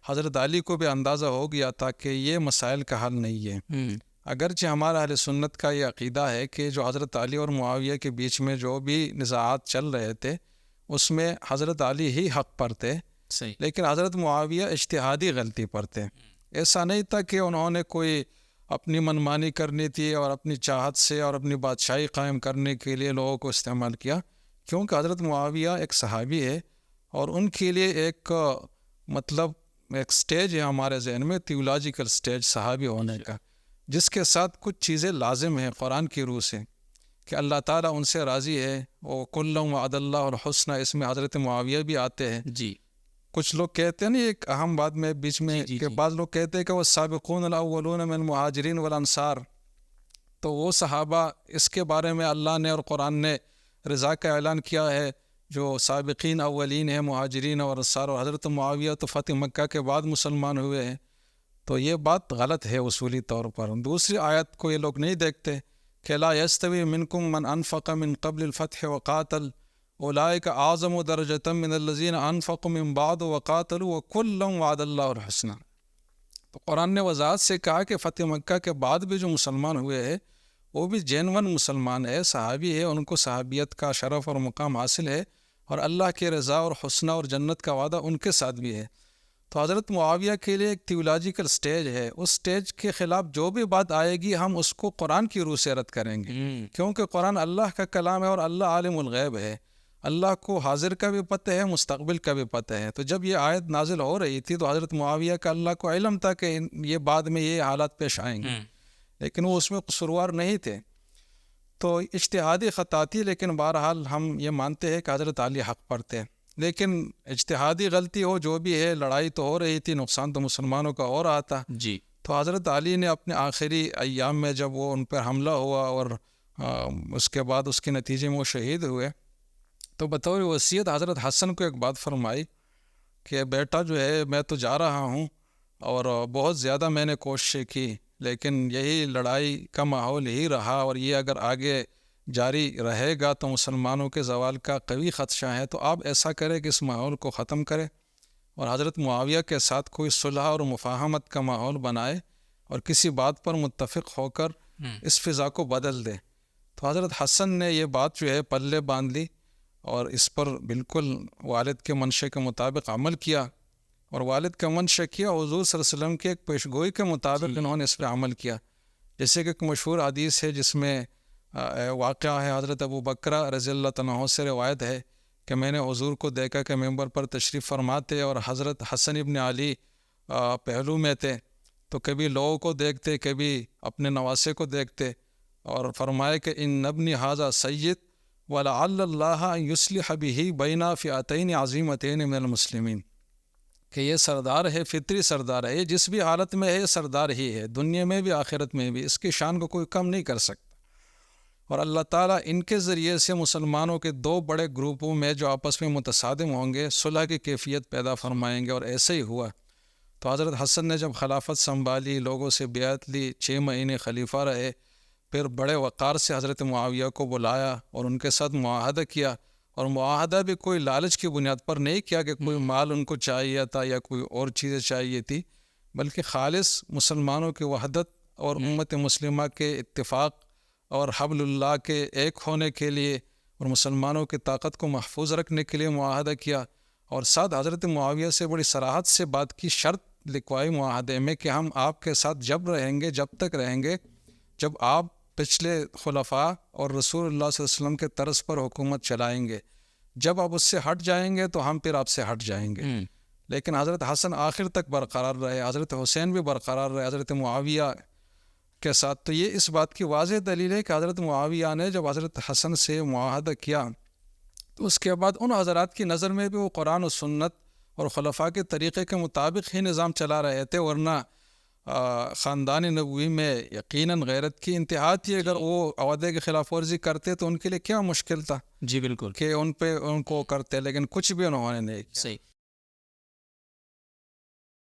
حضرت علی کو بھی اندازہ ہو گیا تھا کہ یہ مسائل کا حل نہیں ہے. اگرچہ ہمارا اہل سنت کا یہ عقیدہ ہے کہ جو حضرت علی اور معاویہ کے بیچ میں جو بھی نزاعات چل رہے تھے اس میں حضرت علی ہی حق پر تھے، لیکن حضرت معاویہ اجتہادی غلطی پر تھے. ایسا نہیں تھا کہ انہوں نے کوئی اپنی منمانی کرنی تھی اور اپنی چاہت سے اور اپنی بادشاہی قائم کرنے کے لیے لوگوں کو استعمال کیا، کیونکہ حضرت معاویہ ایک صحابی ہے اور ان کے لیے ایک ایک سٹیج ہے ہمارے ذہن میں، تھیولوجیکل سٹیج صحابی ہونے کا، جس کے ساتھ کچھ چیزیں لازم ہیں قرآن کی روح سے کہ اللہ تعالیٰ ان سے راضی ہے. وہ کلًا وعد اللہ الحسنى، اس میں حضرت معاویہ بھی آتے ہیں. کچھ لوگ کہتے ہیں نا ایک اہم بات میں بیچ میں کہ بعض لوگ کہتے ہیں کہ وہ سابقون الاولون من المہاجرین والانصار، تو وہ صحابہ اس کے بارے میں اللہ نے اور قرآن نے رضا کا اعلان کیا ہے جو سابقین اولین ہیں مہاجرین اور انصار، اور حضرت معاویہ تو فتح مکہ کے بعد مسلمان ہوئے ہیں. تو یہ بات غلط ہے اصولی طور پر. دوسری آیت کو یہ لوگ نہیں دیکھتے کہ لا یستوی منکم من انفق من قبل الفتح وقاتل اولئک اعظم درجۃ من الذین انفقوا من بعد وقاتلوا وکلا وعد اللہ الحسنى. تو قرآن نے وضاحت سے کہا کہ فتح مکہ کے بعد بھی جو مسلمان ہوئے ہیں وہ بھی جینون مسلمان ہے، صحابی ہے، ان کو صحابیت کا شرف اور مقام حاصل ہے اور اللہ کے رضا اور حسنہ اور جنت کا وعدہ ان کے ساتھ بھی ہے. تو حضرت معاویہ کے لیے ایک تھیولوجیکل سٹیج ہے، اس سٹیج کے خلاف جو بھی بات آئے گی ہم اس کو قرآن کی روح سے رد کریں گے، کیونکہ قرآن اللہ کا کلام ہے اور اللہ عالم الغیب ہے، اللہ کو حاضر کا بھی پتہ ہے، مستقبل کا بھی پتہ ہے. تو جب یہ آیت نازل ہو رہی تھی تو حضرت معاویہ کا اللہ کو علم تھا کہ یہ بعد میں یہ حالات پیش آئیں گے، لیکن وہ اس میں قصوروار نہیں تھے. تو اجتہادی خطا تھی، لیکن بہرحال ہم یہ مانتے ہیں کہ حضرت علی حق پر تھے. لیکن اجتہادی غلطی ہو جو بھی ہے، لڑائی تو ہو رہی تھی، نقصان تو مسلمانوں کا ہو رہا تھا. تو حضرت علی نے اپنے آخری ایام میں جب وہ ان پر حملہ ہوا اور اس کے بعد اس کے نتیجے میں وہ شہید ہوئے، تو بطور وصیت حضرت حسن کو ایک بات فرمائی کہ بیٹا جو ہے میں تو جا رہا ہوں اور بہت زیادہ میں نے کوششیں کی، لیکن یہی لڑائی کا ماحول ہی رہا اور یہ اگر آگے جاری رہے گا تو مسلمانوں کے زوال کا قوی خدشہ ہے. تو آپ ایسا کریں کہ اس ماحول کو ختم کرے اور حضرت معاویہ کے ساتھ کوئی صلح اور مفاہمت کا ماحول بنائے اور کسی بات پر متفق ہو کر اس فضا کو بدل دے. تو حضرت حسن نے یہ بات جو ہے پلے باندھ لی اور اس پر بالکل والد کے منشے کے مطابق عمل کیا، اور والد کا منشا کیا حضور صلی اللہ علیہ وسلم کے ایک پیشگوئی کے مطابق انہوں نے اس پہ عمل کیا. جیسے کہ ایک مشہور حدیث ہے جس میں واقعہ ہے حضرت ابو بکرہ رضی اللہ عنہ سے روایت ہے کہ میں نے حضور کو دیکھا کہ ممبر پر تشریف فرماتے اور حضرت حسن ابن علی پہلو میں تھے، تو کبھی لوگوں کو دیکھتے کبھی اپنے نواسے کو دیکھتے، اور فرمائے کہ ان ابنی ھذا سید ولعل اللہ ان یصلح بہ بین فئتین عظیمتین من المسلمین، کہ یہ سردار ہے، فطری سردار ہے، یہ جس بھی حالت میں ہے سردار ہی ہے، دنیا میں بھی آخرت میں بھی، اس کی شان کو کوئی کم نہیں کر سکتا. اور اللہ تعالیٰ ان کے ذریعے سے مسلمانوں کے دو بڑے گروپوں میں جو آپس میں متصادم ہوں گے صلح کی کیفیت پیدا فرمائیں گے، اور ایسے ہی ہوا. تو حضرت حسن نے جب خلافت سنبھالی، لوگوں سے بیعت لی، 6 مہینے خلیفہ رہے، پھر بڑے وقار سے حضرت معاویہ کو بلایا اور ان کے ساتھ معاہدہ کیا، اور معاہدہ بھی کوئی لالچ کی بنیاد پر نہیں کیا کہ کوئی مال ان کو چاہیے تھا یا کوئی اور چیزیں چاہیے تھی، بلکہ خالص مسلمانوں کی وحدت اور امت مسلمہ کے اتفاق اور حبل اللہ کے ایک ہونے کے لیے اور مسلمانوں کی طاقت کو محفوظ رکھنے کے لیے معاہدہ کیا. اور ساتھ حضرت معاویہ سے بڑی صراحت سے بات کی، شرط لکھوائی معاہدے میں کہ ہم آپ کے ساتھ جب رہیں گے، جب تک رہیں گے جب آپ پچھلے خلفاء اور رسول اللہ صلی اللہ علیہ وسلم کے طرز پر حکومت چلائیں گے، جب آپ اس سے ہٹ جائیں گے تو ہم پھر آپ سے ہٹ جائیں گے. لیکن حضرت حسن آخر تک برقرار رہے، حضرت حسین بھی برقرار رہے حضرت معاویہ کے ساتھ. تو یہ اس بات کی واضح دلیل ہے کہ حضرت معاویہ نے جب حضرت حسن سے معاہدہ کیا تو اس کے بعد ان حضرات کی نظر میں بھی وہ قرآن و سنت اور خلفاء کے طریقے کے مطابق ہی نظام چلا رہے تھے، ورنہ خاندان نبوی میں یقیناً غیرت کی انتہا تھی. اگر وہ عہدے کی خلاف ورزی کرتے تو ان کے لیے کیا مشکل تھا جی بالکل کہ ان کو کرتے، لیکن کچھ بھی انہوں نے نہیں کیا. صحیح.